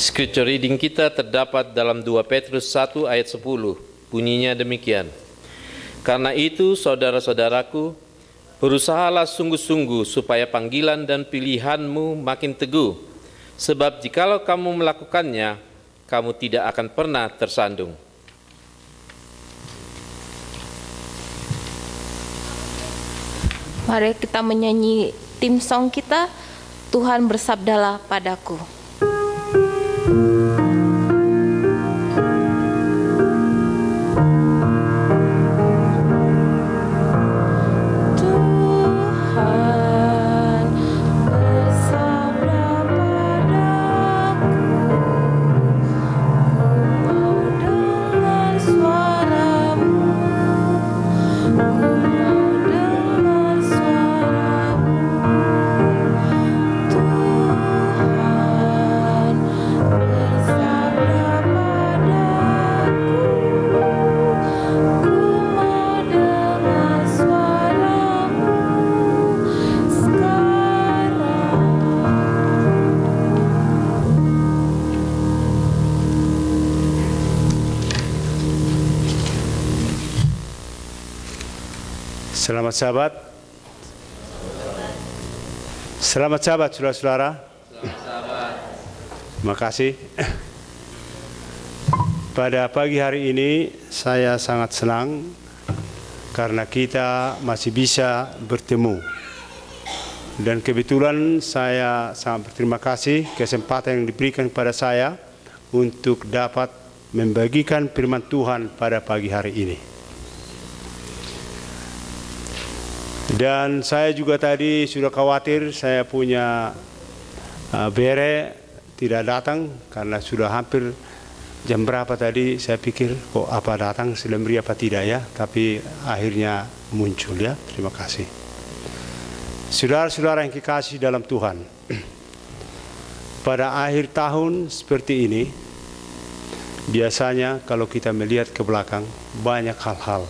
Scripture reading kita terdapat dalam 2 Petrus 1 ayat 10. Bunyinya demikian. Karena itu, saudara-saudaraku, berusahalah sungguh-sungguh supaya panggilan dan pilihanmu makin teguh. Sebab jikalau kamu melakukannya, kamu tidak akan pernah tersandung. Mari kita menyanyi tim song kita, Tuhan bersabdalah padaku. Selamat sahabat. Selamat sahabat, saudara-saudara. Terima kasih. Pada pagi hari ini saya sangat senang karena kita masih bisa bertemu. Dan kebetulan saya sangat berterima kasih kesempatan yang diberikan kepada saya untuk dapat membagikan firman Tuhan pada pagi hari ini. Dan saya juga tadi sudah khawatir saya punya bere tidak datang karena sudah hampir jam berapa tadi saya pikir kok apa datang selemri apa tidak ya, tapi akhirnya muncul ya. Terima kasih. Saudara-saudara yang kekasih dalam Tuhan, pada akhir tahun seperti ini biasanya kalau kita melihat ke belakang banyak hal-hal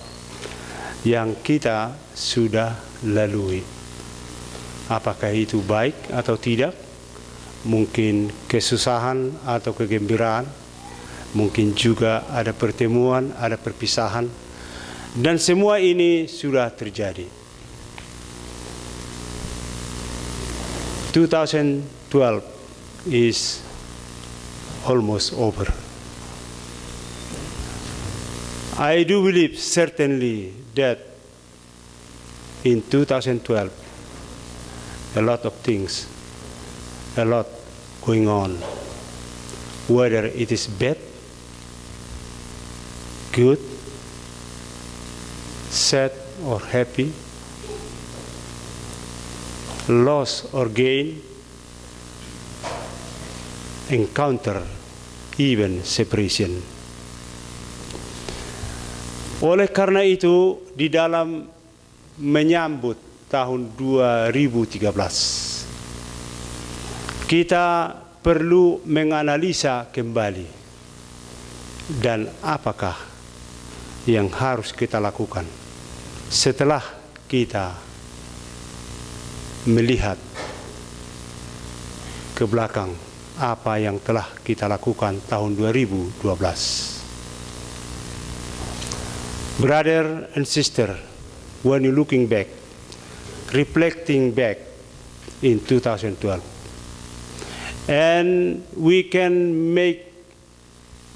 yang kita sudah lalui. Apakah itu baik atau tidak? Mungkin kesusahan atau kegembiraan, mungkin juga ada pertemuan, ada perpisahan, dan semua ini sudah terjadi. 2012 is almost over. I do believe certainly that in 2012, a lot of things, a lot going on, whether it is bad, good, sad or happy, loss or gain, encounter, even separation. Oleh karena itu, di dalam menyambut tahun 2013, kita perlu menganalisa kembali dan apakah yang harus kita lakukan setelah kita melihat ke belakang apa yang telah kita lakukan tahun 2012. Brother and sister, when you're looking back, reflecting back in 2012, and we can make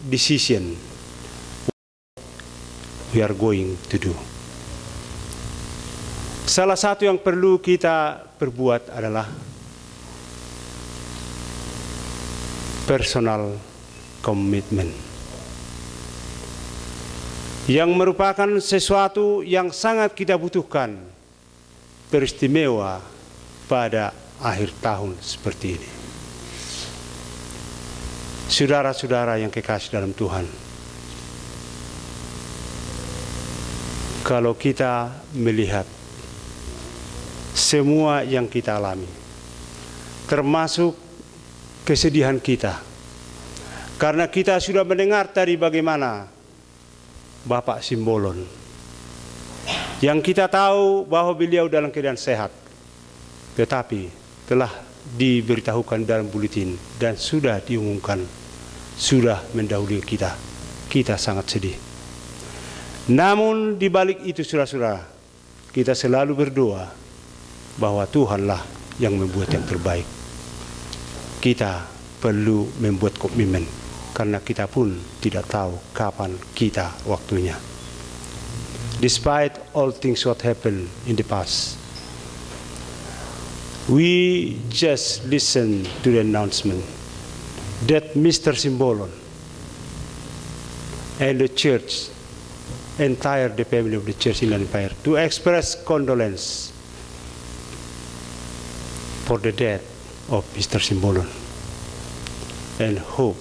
decision we are going to do. Salah satu yang perlu kita perbuat adalah personal commitment, yang merupakan sesuatu yang sangat kita butuhkan, teristimewa pada akhir tahun seperti ini. Saudara-saudara yang kekasih dalam Tuhan, kalau kita melihat semua yang kita alami, termasuk kesedihan kita, karena kita sudah mendengar tadi bagaimana Bapak Simbolon, yang kita tahu bahwa beliau dalam keadaan sehat, tetapi telah diberitahukan dalam buletin dan sudah diumumkan sudah mendahului kita. Kita sangat sedih. Namun di balik itu saudara-saudara, kita selalu berdoa bahwa Tuhanlah yang membuat yang terbaik. Kita perlu membuat komitmen karena kita pun tidak tahu kapan kita waktunya. Despite all things what happened in the past, we just listen to the announcement that Mr. Simbolon and the church, entire the family of the church in Empire, to express condolence for the death of Mr. Simbolon, and hope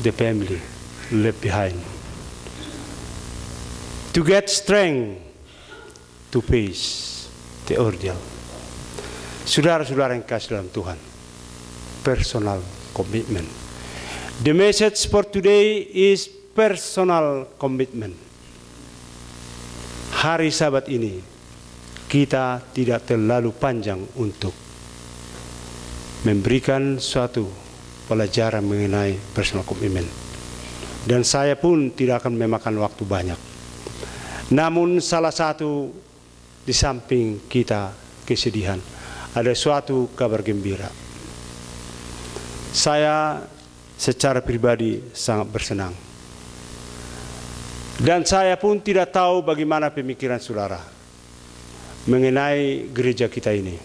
the family left behind to get strength to face the ordeal. Saudara-saudara yang kasih dalam Tuhan, personal commitment. The message for today is personal commitment. Hari Sabat ini kita tidak terlalu panjang untuk memberikan suatu pelajaran mengenai personal commitment. Dan saya pun tidak akan memakan waktu banyak. Namun salah satu di samping kita kesedihan, ada suatu kabar gembira. Saya secara pribadi sangat bersenang. Dan saya pun tidak tahu bagaimana pemikiran saudara mengenai gereja kita ini.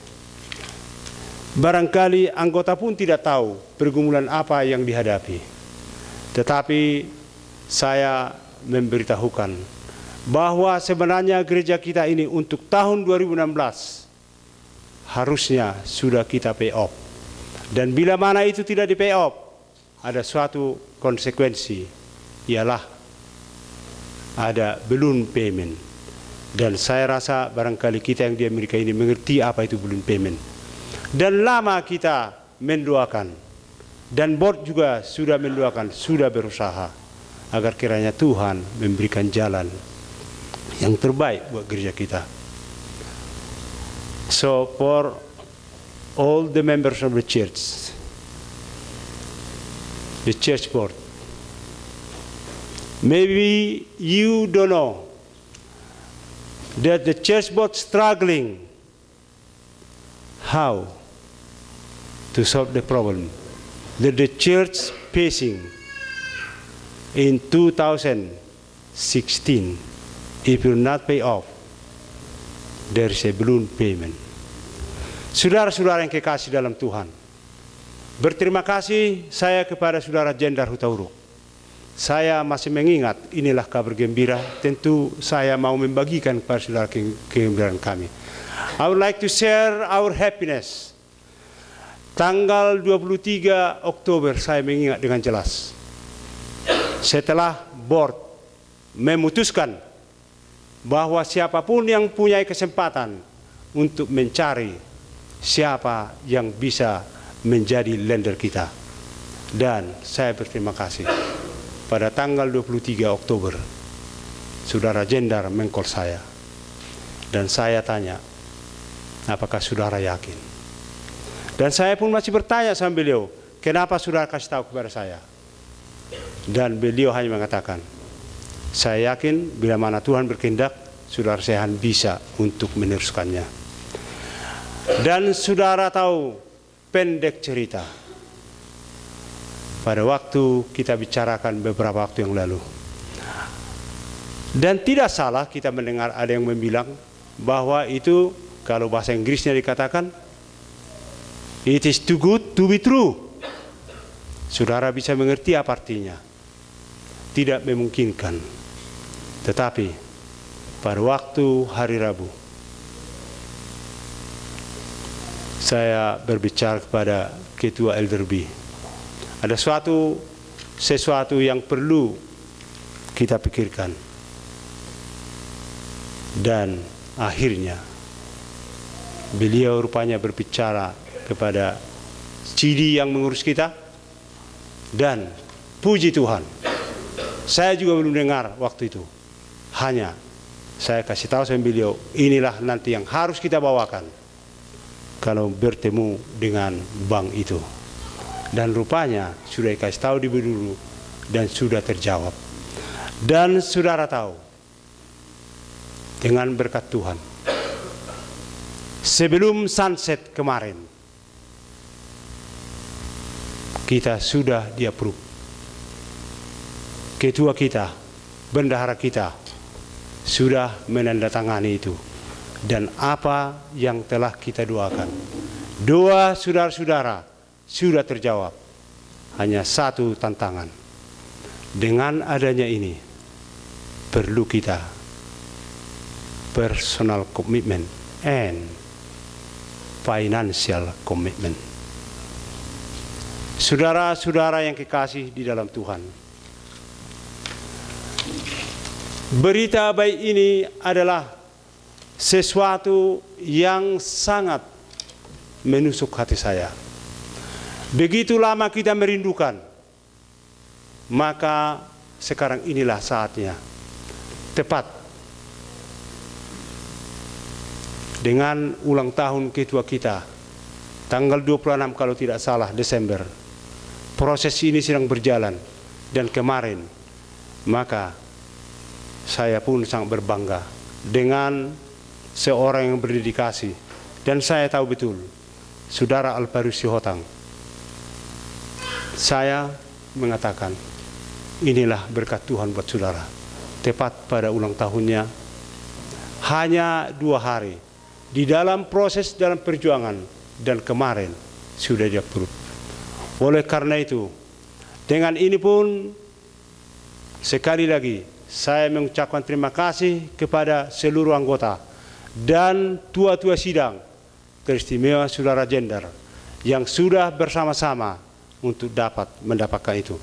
Barangkali anggota pun tidak tahu pergumulan apa yang dihadapi. Tetapi saya memberitahukan bahwa sebenarnya gereja kita ini untuk tahun 2016 harusnya sudah kita pay off. Dan bila mana itu tidak di pay off, ada suatu konsekuensi, ialah ada balloon payment. Dan saya rasa barangkali kita yang di Amerika ini mengerti apa itu balloon payment. Dan lama kita mendoakan, dan board juga sudah mendoakan, sudah berusaha agar kiranya Tuhan memberikan jalan yang terbaik buat gereja kita. So for all the members of the church board, maybe you don't know that the church board struggling how to solve the problem that the church facing in 2016. If you not pay off, there is a balloon payment. Saudara-saudara yang kekasih dalam Tuhan, berterima kasih saya kepada saudara Jendar Hutauruk. Saya masih mengingat, inilah kabar gembira. Tentu saya mau membagikan kepada saudara kegembiraan kami. I would like to share our happiness. Tanggal 23 Oktober saya mengingat dengan jelas. Setelah board memutuskan bahwa siapapun yang punya kesempatan untuk mencari siapa yang bisa menjadi lender kita. Dan saya berterima kasih. Pada tanggal 23 Oktober, saudara Jendar mengcall saya. Dan saya tanya, apakah saudara yakin? Dan saya pun masih bertanya sama beliau, kenapa saudara kasih tahu kepada saya? Dan beliau hanya mengatakan, saya yakin bila mana Tuhan berkehendak, saudara Sehan bisa untuk meneruskannya. Dan saudara tahu, pendek cerita, pada waktu kita bicarakan beberapa waktu yang lalu, dan tidak salah kita mendengar ada yang membilang bahwa itu, kalau bahasa Inggrisnya dikatakan, it is too good to be true. Saudara bisa mengerti apa artinya. Tidak memungkinkan. Tetapi pada waktu hari Rabu, saya berbicara kepada Ketua Elder B. Ada sesuatu yang perlu kita pikirkan. Dan akhirnya beliau rupanya berbicara kepada CD yang mengurus kita. Dan puji Tuhan, saya juga belum dengar waktu itu. Hanya saya kasih tahu sama beliau, inilah nanti yang harus kita bawakan kalau bertemu dengan bank itu. Dan rupanya sudah dikasih tahu di dulu dan sudah terjawab. Dan saudara tahu, dengan berkat Tuhan, sebelum sunset kemarin, kita sudah di-approve. Ketua kita, bendahara kita, sudah menandatangani itu. Dan apa yang telah kita doakan, doa saudara-saudara sudah terjawab. Hanya satu tantangan. Dengan adanya ini, perlu kita personal commitment and financial commitment. Saudara-saudara yang kekasih di dalam Tuhan, berita baik ini adalah sesuatu yang sangat menusuk hati saya. Begitu lama kita merindukan, maka sekarang inilah saatnya, tepat dengan ulang tahun ketua kita, tanggal 26 kalau tidak salah Desember. Proses ini sedang berjalan, dan kemarin, maka saya pun sangat berbangga dengan seorang yang berdedikasi, dan saya tahu betul, Saudara Alparus Sihotang. Saya mengatakan, inilah berkat Tuhan buat saudara. Tepat pada ulang tahunnya, hanya 2 hari, di dalam proses dalam perjuangan, dan kemarin sudah di-approve. Oleh karena itu, dengan ini pun, sekali lagi, saya mengucapkan terima kasih kepada seluruh anggota, dan tua-tua sidang, teristimewa saudara Jender, yang sudah bersama-sama untuk dapat mendapatkan itu.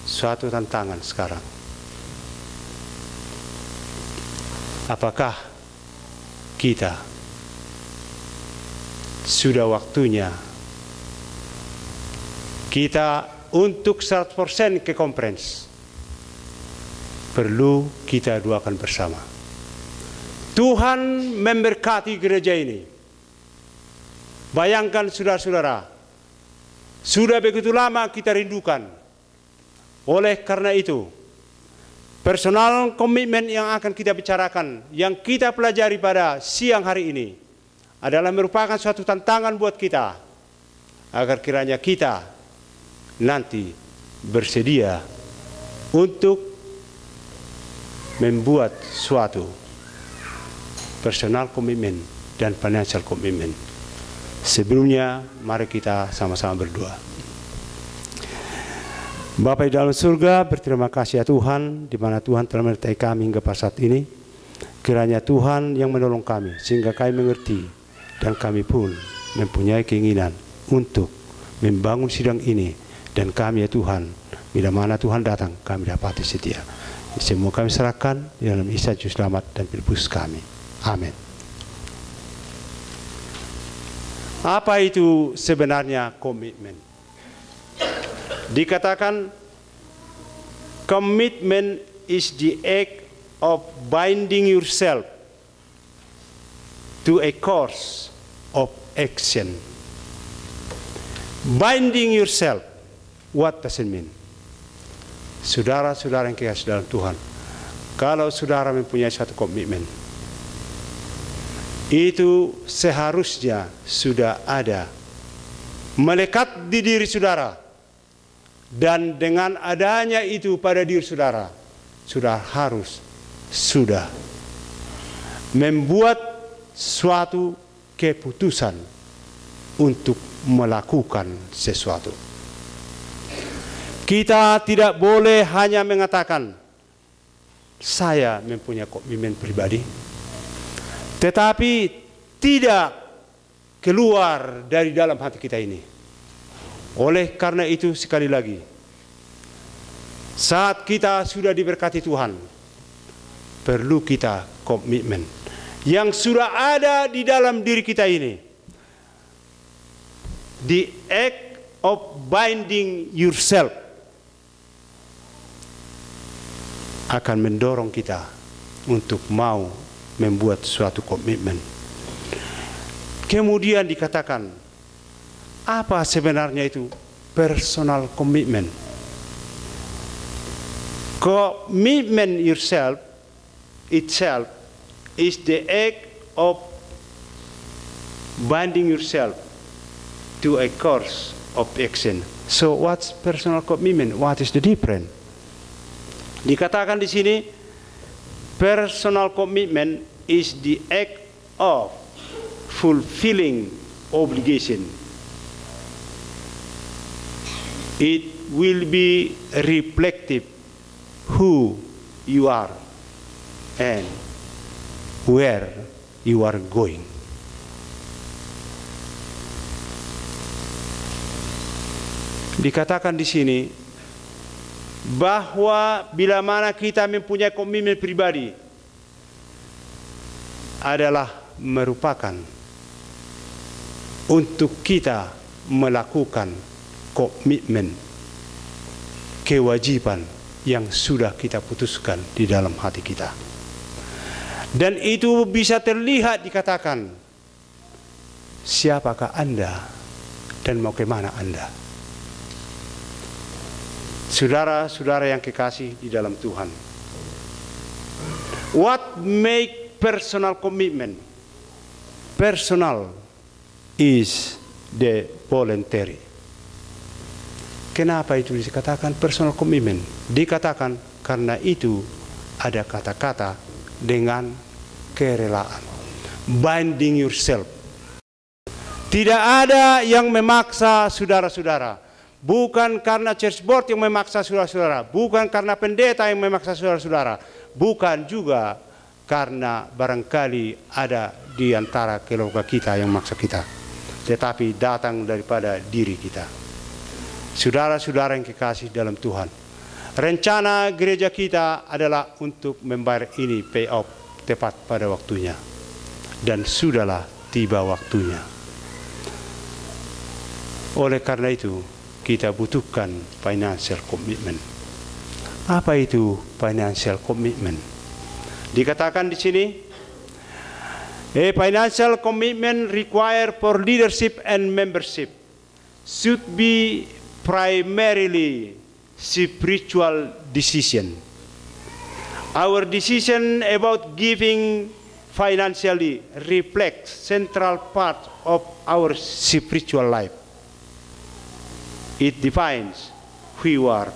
Suatu tantangan sekarang. Apakah kita sudah waktunya kita untuk 100% ke conference? Perlu kita doakan bersama. Tuhan memberkati gereja ini. Bayangkan saudara-saudara, sudah begitu lama kita rindukan. Oleh karena itu, personal komitmen yang akan kita bicarakan, yang kita pelajari pada siang hari ini, adalah merupakan suatu tantangan buat kita, agar kiranya kita nanti bersedia untuk membuat suatu personal komitmen dan financial komitmen. Sebelumnya, mari kita sama-sama berdoa. Bapa di dalam surga, berterima kasih ya Tuhan, di mana Tuhan telah menyertai kami hingga pada saat ini. Kiranya Tuhan yang menolong kami, sehingga kami mengerti, dan kami pun mempunyai keinginan untuk membangun sidang ini. Dan kami ya Tuhan, bila mana Tuhan datang, kami dapati setia. Semua kami serahkan di dalam Isa Juru Selamat dan Pilbus kami. Amin. Apa itu sebenarnya komitmen? Dikatakan komitmen is the act of binding yourself to a course of action. Binding yourself, what does it mean? Saudara-saudara yang kekasih dalam Tuhan, kalau saudara mempunyai satu komitmen, itu seharusnya sudah ada, melekat di diri saudara. Dan dengan adanya itu pada diri saudara, sudah membuat suatu keputusan untuk melakukan sesuatu. Kita tidak boleh hanya mengatakan, saya mempunyai komitmen pribadi, tetapi tidak keluar dari dalam hati kita ini. Oleh karena itu sekali lagi, saat kita sudah diberkati Tuhan, perlu kita komitmen yang sudah ada di dalam diri kita ini. The act of binding yourself akan mendorong kita untuk mau membuat suatu komitmen. Kemudian dikatakan, apa sebenarnya itu personal commitment. Commitment itself is the act of binding yourself to a course of action. So what's personal commitment? What is the difference? Dikatakan di sini, personal commitment is the act of fulfilling obligation. It will be reflective who you are and where you are going. Dikatakan di sini bahwa bila mana kita mempunyai komitmen pribadi adalah merupakan untuk kita melakukan komitmen, kewajiban yang sudah kita putuskan di dalam hati kita. Dan itu bisa terlihat dikatakan, siapakah Anda dan mau kemana Anda? Saudara-saudara yang kekasih di dalam Tuhan, what make personal commitment? Personal is the voluntary. Kenapa itu dikatakan personal commitment? Dikatakan karena itu ada kata-kata dengan kerelaan. Binding yourself. Tidak ada yang memaksa saudara-saudara. Bukan karena church board yang memaksa saudara-saudara. Bukan karena pendeta yang memaksa saudara-saudara. Bukan juga karena barangkali ada di antara keluarga kita yang memaksa kita. Tetapi datang daripada diri kita. Saudara-saudara yang kekasih dalam Tuhan, rencana gereja kita adalah untuk membayar ini pay off tepat pada waktunya. Dan sudahlah tiba waktunya. Oleh karena itu, kita butuhkan financial commitment. Apa itu financial commitment? Dikatakan di sini, a financial commitment required for leadership and membership should be primarily spiritual decision. Our decision about giving financially reflects central part of our spiritual life. It defines who you are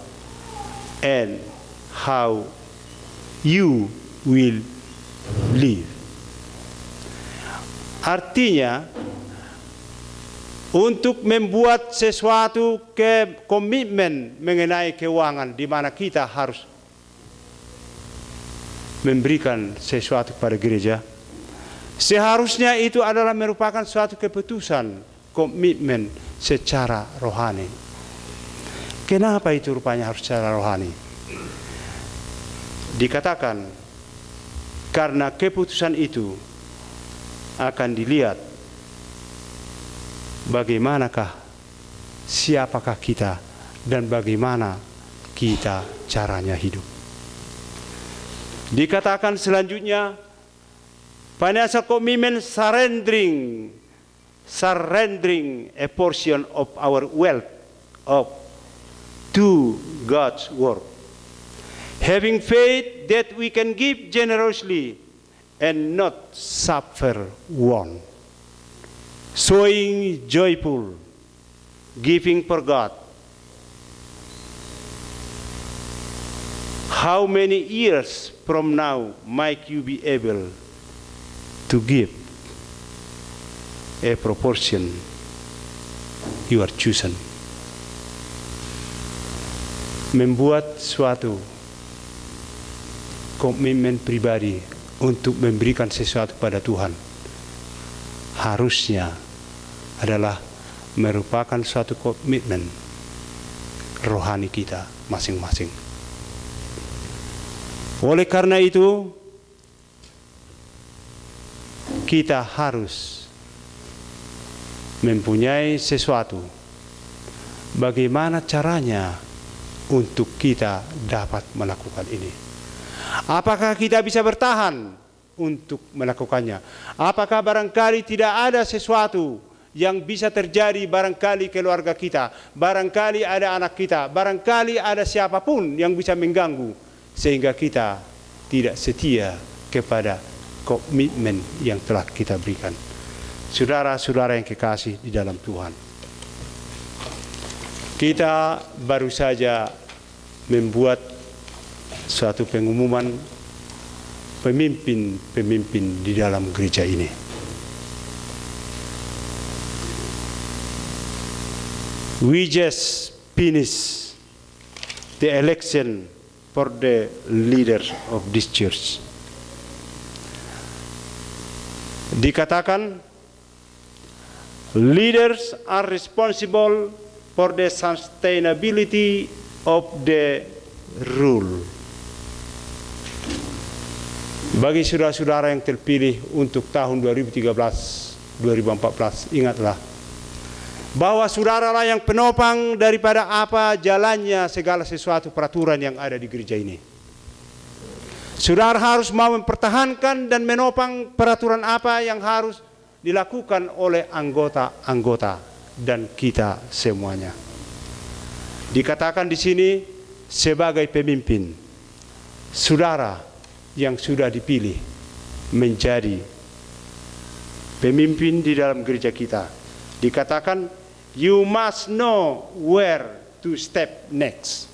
and how you will live. Artinya, untuk membuat sesuatu komitmen mengenai keuangan di mana kita harus memberikan sesuatu kepada gereja, seharusnya itu adalah merupakan suatu keputusan komitmen secara rohani. Kenapa itu rupanya harus secara rohani? Dikatakan karena keputusan itu akan dilihat bagaimanakah, siapakah kita, dan bagaimana kita caranya hidup. Dikatakan selanjutnya, financial commitment surrendering a portion of our wealth to God's work. Having faith that we can give generously and not suffer want. Showing joyful, giving for God. How many years from now might you be able to give a proportion you are chosen? Membuat suatu komitmen pribadi untuk memberikan sesuatu pada Tuhan harusnya adalah merupakan suatu komitmen rohani kita masing-masing. Oleh karena itu, kita harus mempunyai sesuatu. Bagaimana caranya untuk kita dapat melakukan ini? Apakah kita bisa bertahan untuk melakukannya? Apakah barangkali tidak ada sesuatu yang bisa terjadi barangkali keluarga kita, barangkali ada anak kita, barangkali ada siapapun yang bisa mengganggu, sehingga kita tidak setia kepada komitmen yang telah kita berikan. Saudara-saudara yang kekasih di dalam Tuhan, kita baru saja membuat suatu pengumuman pemimpin-pemimpin di dalam gereja ini. We just finished the election for the leaders of this church. Dikatakan, leaders are responsible for the sustainability of the rule. Bagi saudara-saudara yang terpilih untuk tahun 2013-2014, ingatlah bahwa saudaralah yang penopang daripada apa jalannya segala sesuatu peraturan yang ada di gereja ini. Saudara harus mau mempertahankan dan menopang peraturan apa yang harus dilakukan oleh anggota-anggota dan kita semuanya. Dikatakan di sini sebagai pemimpin, saudara yang sudah dipilih menjadi pemimpin di dalam gereja kita. Dikatakan, you must know where to step next.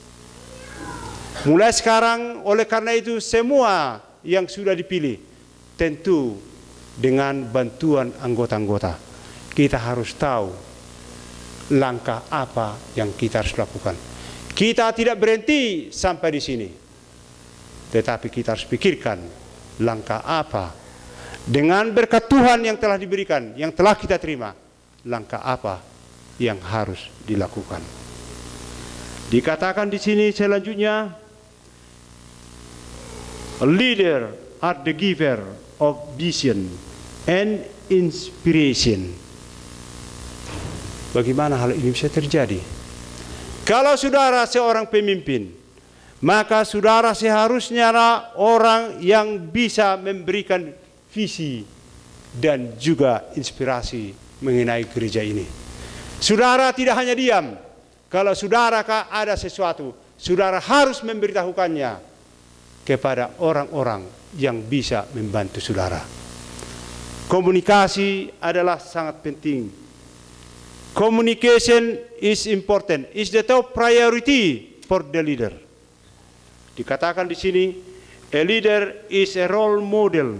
Mulai sekarang, oleh karena itu semua yang sudah dipilih, tentu dengan bantuan anggota-anggota, kita harus tahu langkah apa yang kita harus lakukan. Kita tidak berhenti sampai di sini, tetapi kita harus pikirkan langkah apa dengan berkat Tuhan yang telah diberikan, yang telah kita terima, langkah apa yang harus dilakukan. Dikatakan di sini selanjutnya, a leader are the giver of vision and inspiration. Bagaimana hal ini bisa terjadi? Kalau saudara seorang pemimpin, maka saudara seharusnya orang yang bisa memberikan visi dan juga inspirasi mengenai gereja ini. Saudara tidak hanya diam. Kalau saudara ada sesuatu, saudara harus memberitahukannya kepada orang-orang yang bisa membantu saudara. Komunikasi adalah sangat penting. Communication is important. Is the top priority for the leader. Dikatakan di sini, a leader is a role model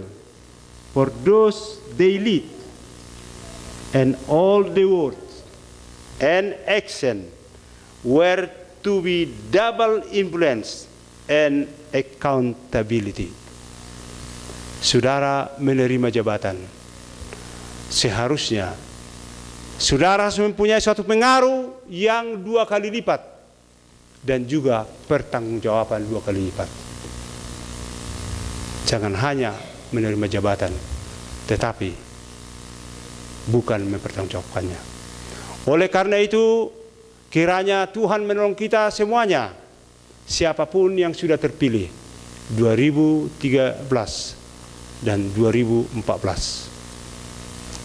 for those they lead, and all the words and action were to be double influence and accountability. Saudara menerima jabatan, seharusnya saudara harus mempunyai suatu pengaruh yang 2 kali lipat dan juga pertanggungjawaban 2 kali lipat. Jangan hanya menerima jabatan, tetapi bukan mempertanggungjawabkannya. Oleh karena itu, kiranya Tuhan menolong kita semuanya, siapapun yang sudah terpilih 2013 dan 2014,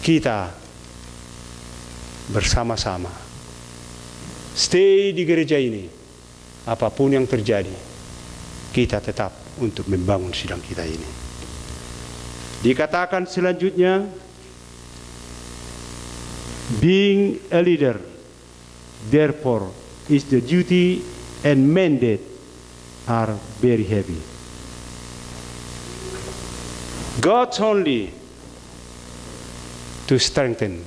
kita bersama-sama stay di gereja ini. Apapun yang terjadi, kita tetap untuk membangun sidang kita ini. Dikatakan selanjutnya, being a leader, therefore, is the duty and mandate are very heavy. God's only to strengthen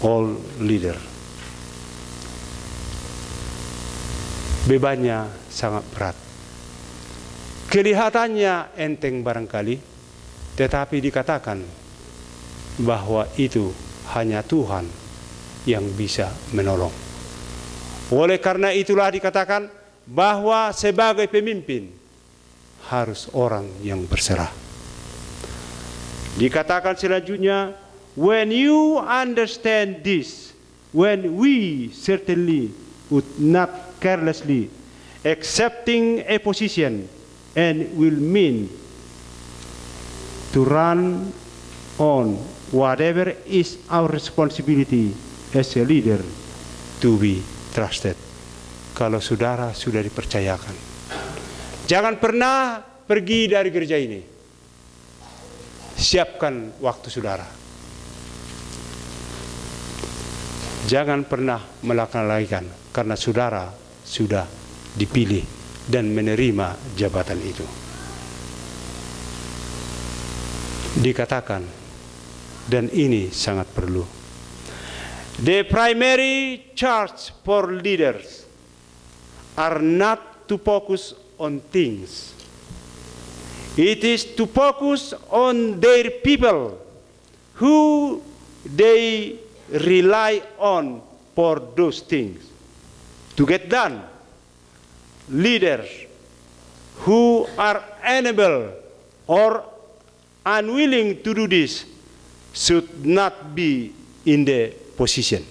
all leader. Bebannya sangat berat. Kelihatannya enteng barangkali, tetapi dikatakan bahwa itu hanya Tuhan yang bisa menolong. Oleh karena itulah dikatakan bahwa sebagai pemimpin harus orang yang berserah. Dikatakan selanjutnya, when you understand this, when we certainly would not carelessly accepting a position and will mean to run on whatever is our responsibility as a leader to be trusted. Kalau saudara sudah dipercayakan, jangan pernah pergi dari gereja ini. Siapkan waktu saudara. Jangan pernah melakukan karena saudara sudah dipilih dan menerima jabatan itu. Dikatakan, dan ini sangat perlu. The primary charge for leaders are not to focus on things. It is to focus on their people who they rely on for those things to get done. Leaders who are unable or unwilling to do this should not be in the position.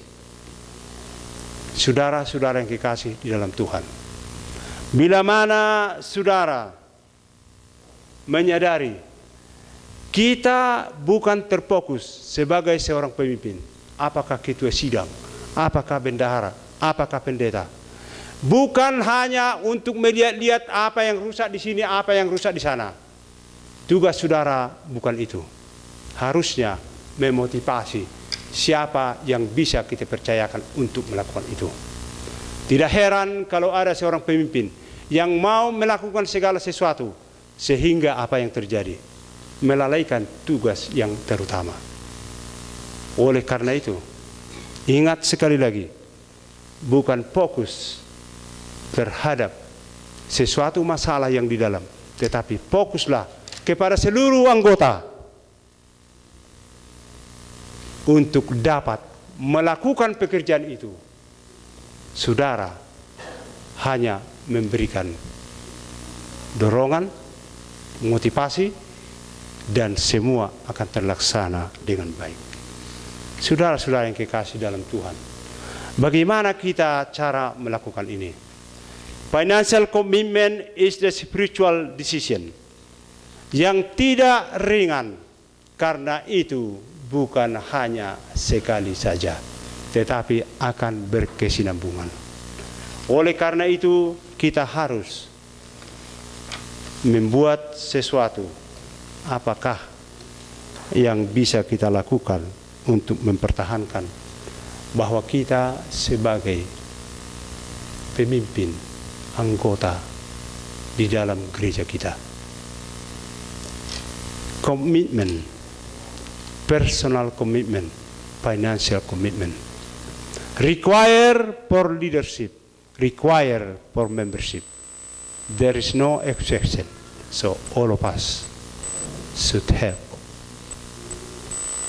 Saudara-saudara yang kekasih di dalam Tuhan, bila mana saudara menyadari kita bukan terfokus sebagai seorang pemimpin, apakah ketua sidang, apakah bendahara, apakah pendeta, bukan hanya untuk melihat-lihat apa yang rusak di sini, apa yang rusak di sana. Tugas saudara bukan itu. Harusnya memotivasi siapa yang bisa kita percayakan untuk melakukan itu. Tidak heran kalau ada seorang pemimpin yang mau melakukan segala sesuatu sehingga apa yang terjadi melalaikan tugas yang terutama. Oleh karena itu, ingat sekali lagi, bukan fokus terhadap sesuatu masalah yang di dalam, tetapi fokuslah kepada seluruh anggota untuk dapat melakukan pekerjaan itu. Saudara hanya memberikan dorongan, motivasi, dan semua akan terlaksana dengan baik. Saudara-saudara yang kekasih dalam Tuhan, bagaimana kita cara melakukan ini? Financial commitment is the spiritual decision yang tidak ringan, karena itu bukan hanya sekali saja, tetapi akan berkesinambungan. Oleh karena itu, kita harus membuat sesuatu. Apakah yang bisa kita lakukan untuk mempertahankan bahwa kita sebagai pemimpin anggota di dalam gereja kita? Commitment, personal commitment, financial commitment, require for leadership, require for membership. There is no exception. So all of us should have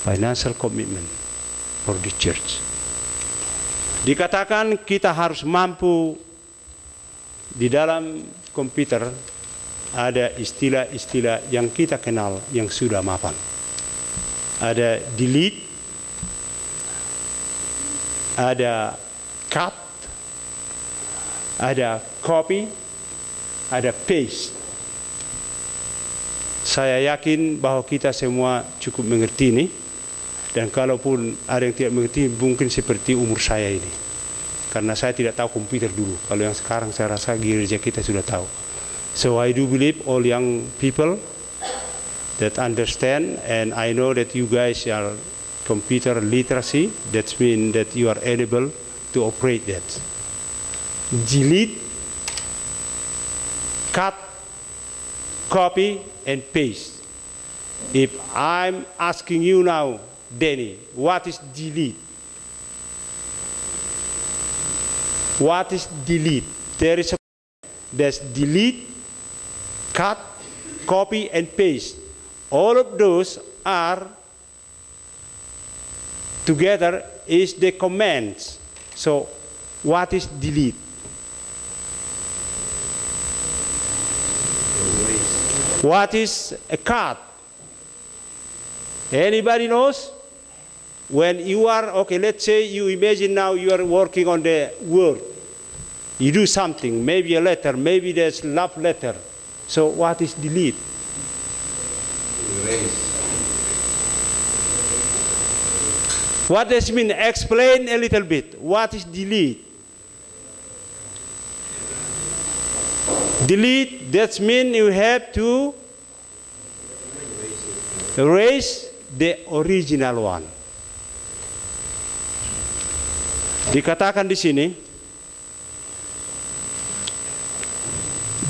financial commitment for the church. Dikatakan kita harus mampu. Di dalam komputer ada istilah-istilah yang kita kenal yang sudah mapan. Ada delete, ada cut, ada copy, ada paste. Saya yakin bahwa kita semua cukup mengerti ini, dan kalaupun ada yang tidak mengerti mungkin seperti umur saya ini, karena saya tidak tahu komputer dulu. Kalau yang sekarang saya rasa gereja kita sudah tahu. So I do believe all young people that understand, and I know that you guys are computer literacy. That means that you are able to operate that. Delete, cut, copy, and paste. If I'm asking you now, Danny, what is delete? What is delete? There's delete, cut, copy, and paste. All of those are together is the commands. So what is delete? What is a cut? Anybody knows? When you are, okay, let's say you imagine now you are working on the Word. You do something, maybe a letter, maybe there's love letter. So what is delete? Erase. What does it mean? Explain a little bit. What is delete? Delete, that means you have to erase the original one. Dikatakan di sini,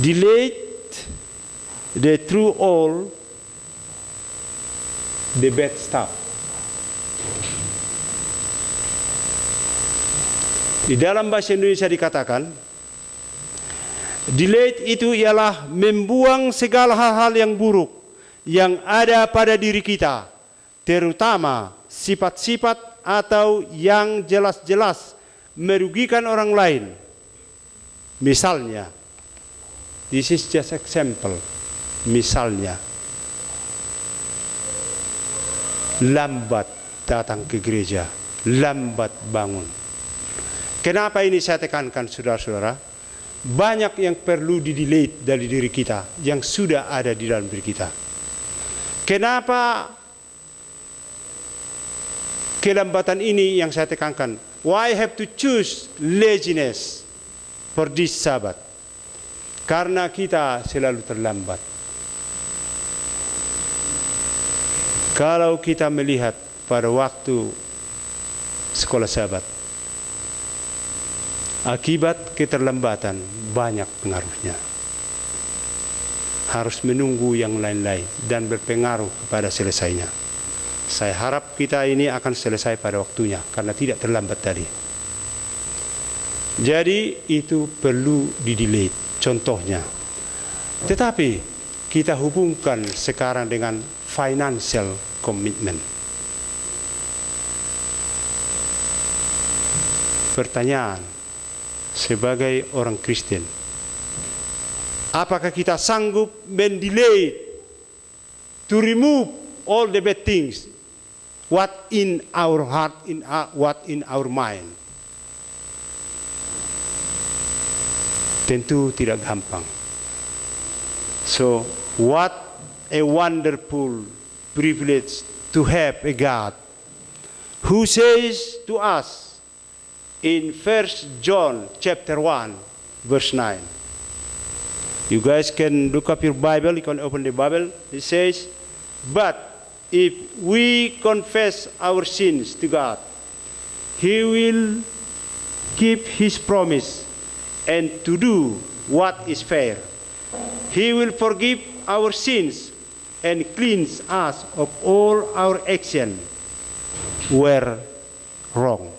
delete the through all the bad stuff. Di dalam bahasa Indonesia dikatakan, delete itu ialah membuang segala hal-hal yang buruk yang ada pada diri kita, terutama sifat-sifat atau yang jelas-jelas merugikan orang lain. Misalnya, this is just example. Misalnya, lambat datang ke gereja, lambat bangun. Kenapa ini saya tekankan, saudara-saudara? Banyak yang perlu di-delete dari diri kita yang sudah ada di dalam diri kita. Kenapa kelambatan ini yang saya tekankan? Why I have to choose laziness for this Sabbath? Karena kita selalu terlambat. Kalau kita melihat pada waktu sekolah Sabat, akibat keterlambatan banyak pengaruhnya. Harus menunggu yang lain-lain dan berpengaruh kepada selesainya. Saya harap kita ini akan selesai pada waktunya karena tidak terlambat tadi. Jadi itu perlu di-delete contohnya. Tetapi kita hubungkan sekarang dengan financial commitment. Pertanyaan, sebagai orang Kristen, apakah kita sanggup mendelete to remove all the bad things what in our heart, what in our mind? Tentu tidak gampang. So, what a wonderful privilege to have a God who says to us in 1 John chapter 1 verse 9. You guys can look up your Bible, you can open the Bible. It says, but if we confess our sins to God, He will keep His promise and to do what is fair. He will forgive our sins and cleanse us of all our action were wrong.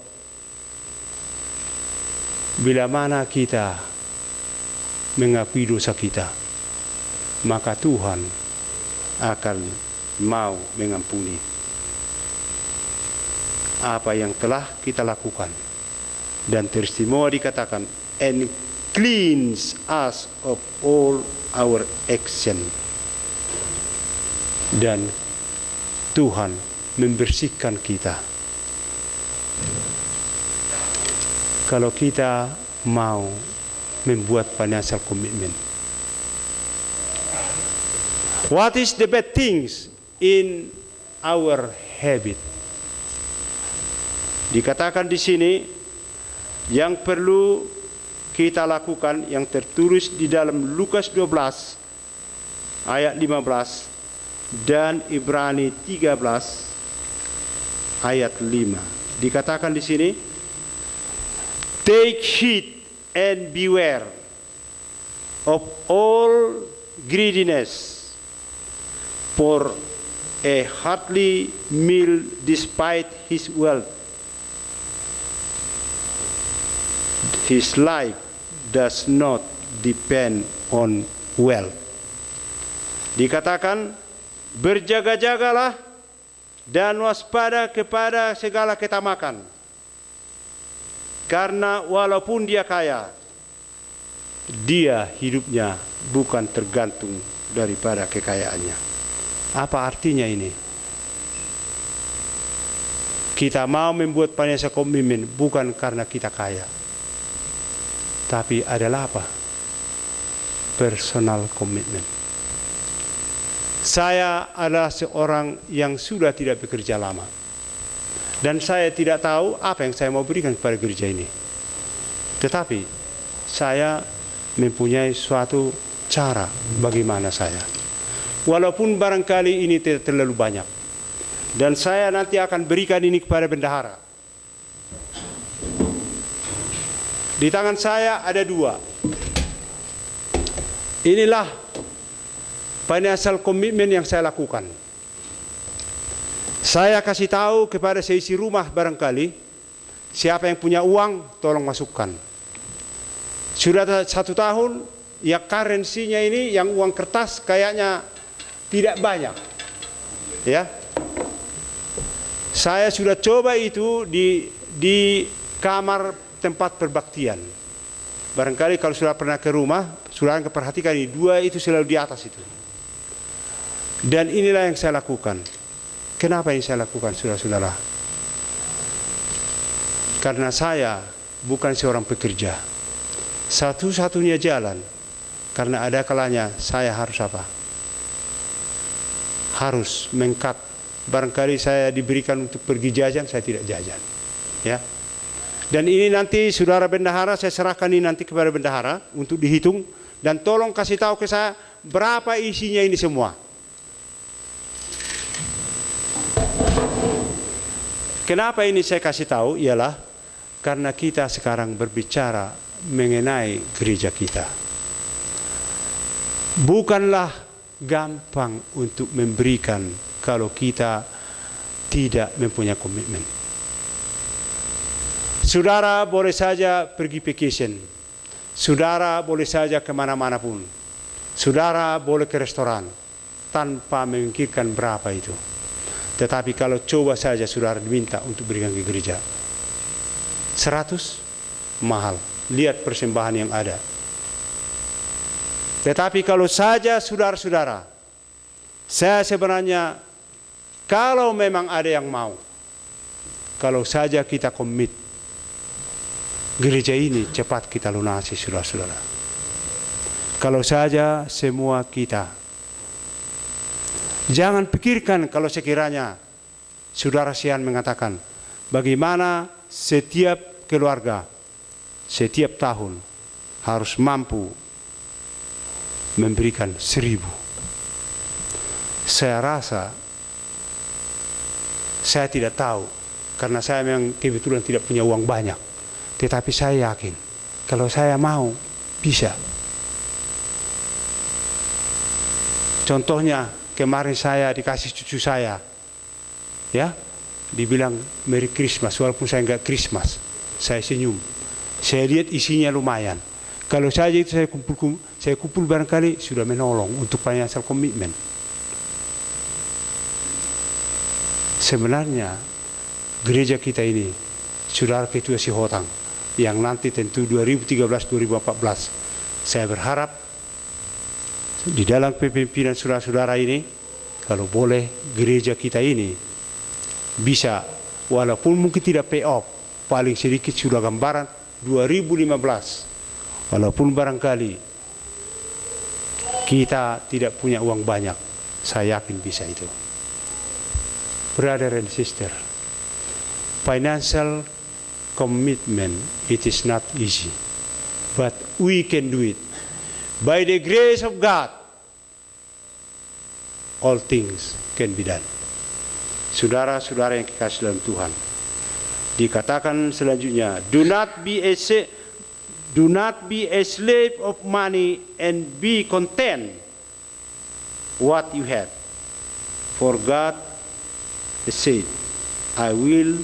Bila mana kita mengakui dosa kita, maka Tuhan akan mau mengampuni apa yang telah kita lakukan. Dan teristimewa dikatakan, and cleanse us of all our action. Dan Tuhan membersihkan kita. Kalau kita mau membuat financial commitment. What is the bad things in our habit? Dikatakan di sini yang perlu kita lakukan yang tertulis di dalam Lukas 12 ayat 15 dan Ibrani 13 ayat 5. Dikatakan di sini, take heed and beware of all greediness, for a hearty meal despite his wealth, his life does not depend on wealth. Dikatakan, berjaga-jagalah dan waspada kepada segala ketamakan, karena walaupun dia kaya, dia hidupnya bukan tergantung daripada kekayaannya. Apa artinya ini? Kita mau membuat financial commitment bukan karena kita kaya, tapi adalah apa? Personal commitment. Saya adalah seorang yang sudah tidak bekerja lama. Dan saya tidak tahu apa yang saya mau berikan kepada gereja ini. Tetapi saya mempunyai suatu cara bagaimana saya. Walaupun barangkali ini tidak terlalu banyak. Dan saya nanti akan berikan ini kepada bendahara. Di tangan saya ada 2. Inilah financial commitment yang saya lakukan. Saya kasih tahu kepada seisi rumah barangkali, siapa yang punya uang tolong masukkan. Sudah 1 tahun, ya currency-nya ini yang uang kertas kayaknya tidak banyak. Ya. Saya sudah coba itu di kamar tempat perbaktian. Barangkali kalau sudah pernah ke rumah, sudah perhatikan ini 2 itu selalu di atas itu. Dan inilah yang saya lakukan. Kenapa ini saya lakukan, saudara-saudara? Karena saya bukan seorang pekerja. Satu-satunya jalan, karena ada kalanya saya harus apa? Harus mengkat. Barangkali saya diberikan untuk pergi jajan, saya tidak jajan. Ya. Dan ini nanti saudara bendahara, saya serahkan ini nanti kepada bendahara untuk dihitung. Dan tolong kasih tahu ke saya berapa isinya ini semua. Kenapa ini saya kasih tahu? Ialah karena kita sekarang berbicara mengenai gereja kita. Bukanlah gampang untuk memberikan kalau kita tidak mempunyai komitmen. Saudara boleh saja pergi vacation. Saudara boleh saja kemana-mana pun. Saudara boleh ke restoran tanpa memikirkan berapa itu. Tetapi kalau coba saja saudara diminta untuk berikan ke gereja 100 mahal. Lihat persembahan yang ada. Tetapi kalau saja saudara-saudara, saya sebenarnya kalau memang ada yang mau, kalau saja kita komit, gereja ini cepat kita lunasi, saudara-saudara. Kalau saja semua kita, jangan pikirkan kalau sekiranya saudara Sian mengatakan, bagaimana setiap keluarga, setiap tahun harus mampu memberikan 1.000. Saya rasa, saya tidak tahu, karena saya memang kebetulan tidak punya uang banyak. Tetapi saya yakin, kalau saya mau, bisa. Contohnya, kemarin saya dikasih cucu saya, ya, dibilang Merry Christmas, walaupun saya enggak Christmas, saya senyum. Saya lihat isinya lumayan. Kalau saja itu saya kumpul barangkali sudah menolong untuk financial commitment. Sebenarnya gereja kita ini, saudara ketua Sihotang, yang nanti tentu 2013-2014, saya berharap di dalam kepemimpinan saudara-saudara ini, kalau boleh gereja kita ini bisa, walaupun mungkin tidak pay off, paling sedikit sudah gambaran 2015. Walaupun barangkali kita tidak punya uang banyak, saya yakin bisa itu. Brother and sister, financial commitment, it is not easy. But we can do it. By the grace of God, all things can be done. Saudara-saudara yang dikasihi dalam Tuhan, dikatakan selanjutnya, do not be a slave of money and be content what you have. For God has said, I will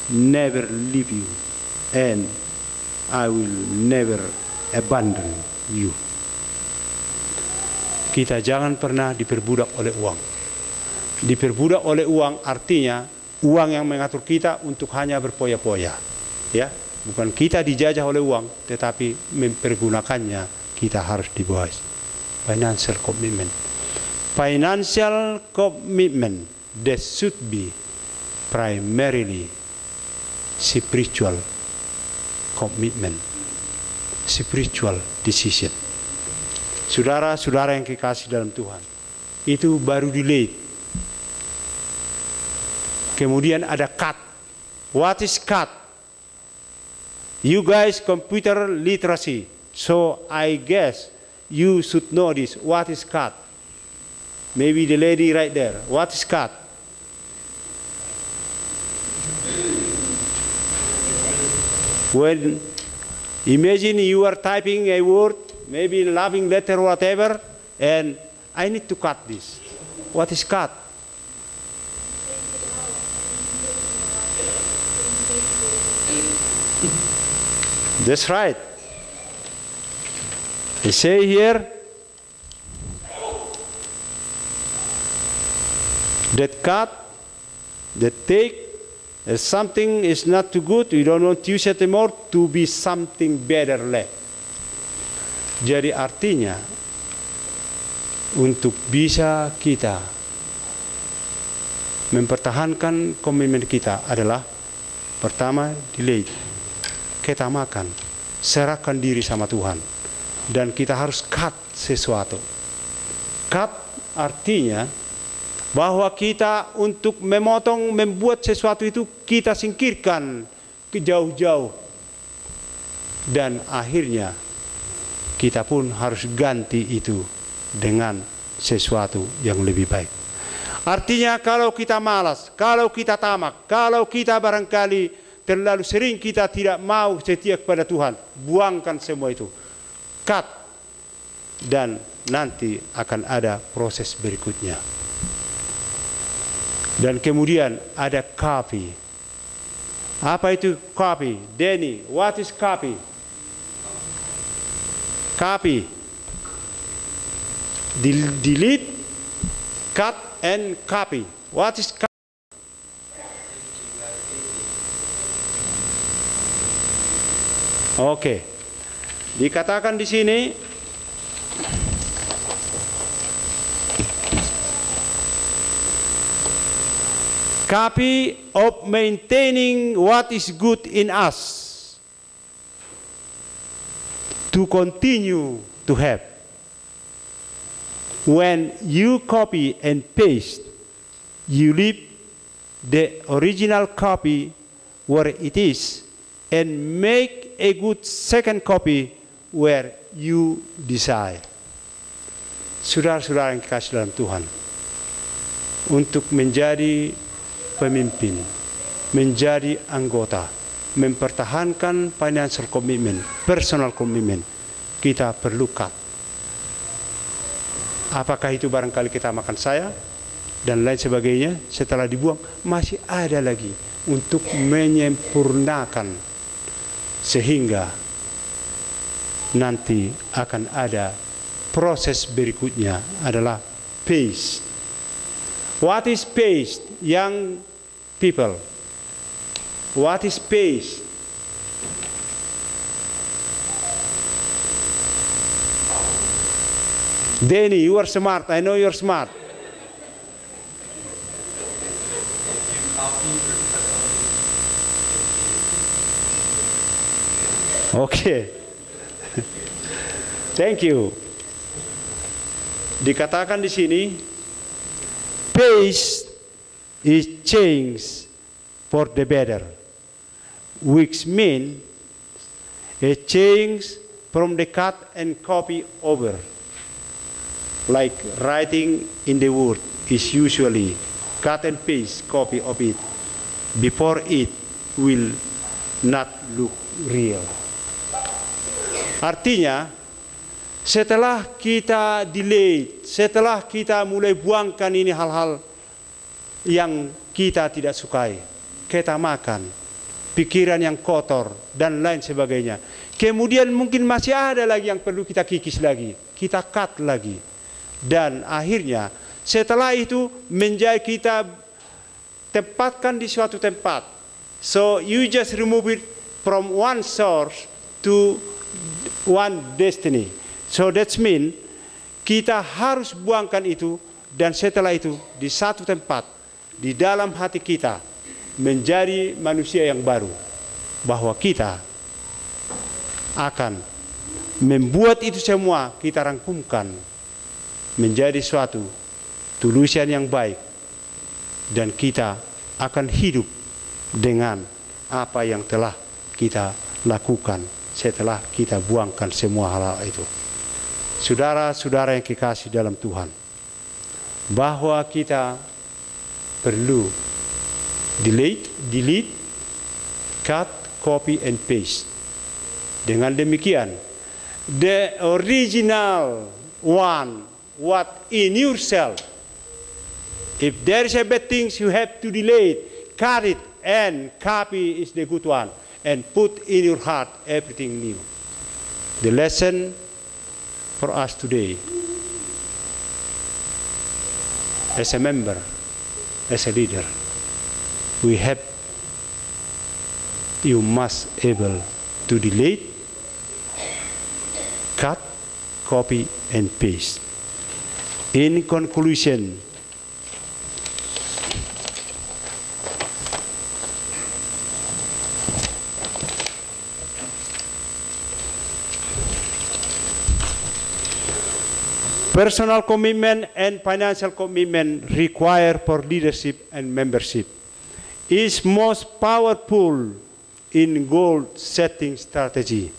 never leave you and I will never abandon you. Kita jangan pernah diperbudak oleh uang. Diperbudak oleh uang artinya uang yang mengatur kita untuk hanya berpoya-poya. Ya, bukan kita dijajah oleh uang, tetapi mempergunakannya kita harus di bawah financial commitment. Financial commitment that should be primarily spiritual commitment, spiritual decision. Saudara-saudara yang kekasih dalam Tuhan, itu baru delay. Kemudian ada cut What is cut? You guys computer literacy, so I guess you should know this. What is cut? Maybe the lady right there. What is cut? When imagine you are typing a word, maybe loving letter or whatever, and I need to cut this. What is cut? That's right. They say here that cut, that take, if something is not too good, you don't want to use it anymore, to be something better left. Jadi artinya, untuk bisa kita mempertahankan komitmen kita adalah pertama, delete, kita makan, serahkan diri sama Tuhan, dan kita harus cut sesuatu. Cut artinya bahwa kita untuk memotong, membuat sesuatu itu kita singkirkan ke jauh-jauh, dan akhirnya kita pun harus ganti itu dengan sesuatu yang lebih baik. Artinya kalau kita malas, kalau kita tamak, kalau kita barangkali terlalu sering kita tidak mau setia kepada Tuhan, buangkan semua itu, cut, dan nanti akan ada proses berikutnya. Dan kemudian ada copy. Apa itu copy? Denny, what is copy? Copy. Delete, cut, and copy. What is copy? Oke. Dikatakan di sini copy of maintaining what is good in us to continue to have. When you copy and paste, you leave the original copy where it is and make a good second copy where you desire. Saudara-saudara yang dikasihi dalam Tuhan, untuk menjadi pemimpin, menjadi anggota, mempertahankan financial commitment, personal commitment, kita perlu cut. Apakah itu barangkali kita makan saya dan lain sebagainya, setelah dibuang masih ada lagi untuk menyempurnakan, sehingga nanti akan ada proses berikutnya adalah paste. What is paste, young people? What is paste? Denny, you are smart. I know you are smart. Okay. Thank you. Dikatakan di sini, paste is change for the better, which means a change from the cut and copy over. Like writing in the word is usually cut and paste copy of it before it will not look real. Artinya, setelah kita delete, setelah kita mulai buangkan ini hal-hal yang kita tidak sukai, kita makan, pikiran yang kotor dan lain sebagainya. Kemudian mungkin masih ada lagi yang perlu kita kikis lagi, kita cut lagi. Dan akhirnya setelah itu menjadi kita tempatkan di suatu tempat. So you just remove it from one source to one destiny. So that means kita harus buangkan itu, dan setelah itu di satu tempat di dalam hati kita menjadi manusia yang baru, bahwa kita akan membuat itu semua kita rangkumkan menjadi suatu tulisan yang baik, dan kita akan hidup dengan apa yang telah kita lakukan setelah kita buangkan semua hal itu. Saudara-saudara yang kekasih dalam Tuhan, bahwa kita perlu delete, cut, copy, and paste. Dengan demikian, the original one, what in yourself, if there is a bad things, you have to delete, cut it, and copy is the good one, and put in your heart everything new. The lesson for us today, as a member, as a leader, you must able to delete, cut, copy, and paste. In conclusion, personal commitment and financial commitment required for leadership and membership is most powerful in goal-setting strategy.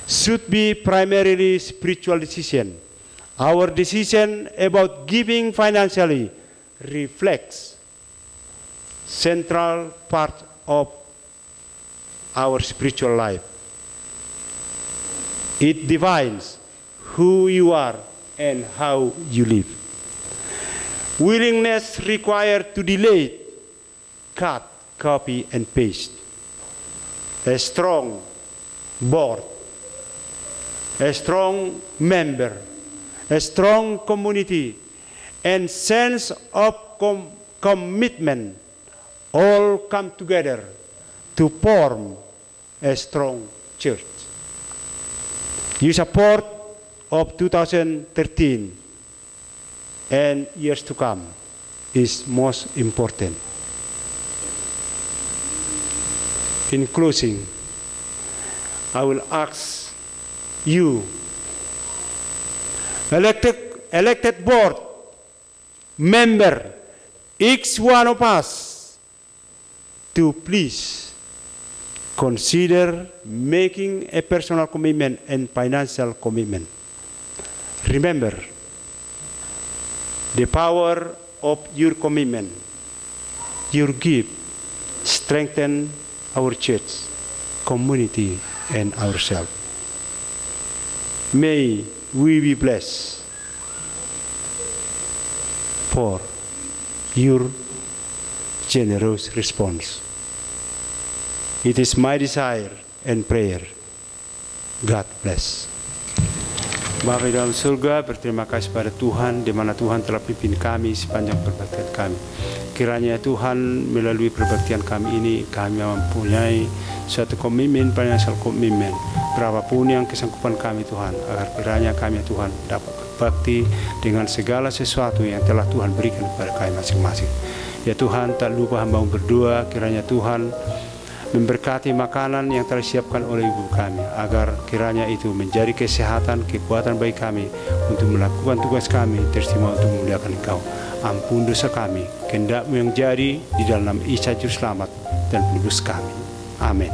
Should be primarily spiritual decision. Our decision about giving financially reflects central part of our spiritual life. It defines who you are and how you live. Willingness required to delete, cut, copy, and paste. A strong board, a strong member, a strong community, and sense of commitment all come together to form a strong church. Your support of 2013 and years to come is most important. In closing, I will ask you, elected board member, each one of us, to please consider making a personal commitment and financial commitment. Remember, the power of your commitment, your gift, strengthen our church, community, and ourselves. May we be blessed for your generous response. It is my desire and prayer. God bless. Bapa di dalam surga, berterima kasih pada Tuhan di mana Tuhan telah pimpin kami sepanjang perbaktian kami. Kiranya Tuhan melalui perbaktian kami ini kami mempunyai suatu komitmen, financial komitmen, berapapun yang kesanggupan kami Tuhan, agar kiranya kami Tuhan dapat berbakti dengan segala sesuatu yang telah Tuhan berikan kepada kami masing-masing. Ya Tuhan, tak lupa hamba berdoa kiranya Tuhan memberkati makanan yang telah disiapkan oleh ibu kami, agar kiranya itu menjadi kesehatan, kekuatan bagi kami untuk melakukan tugas kami, teristimewa untuk memuliakan Engkau. Ampun dosa kami, kehendak-Mu yang jadi di dalam Isa Juru Selamat dan Penebus kami. Amin.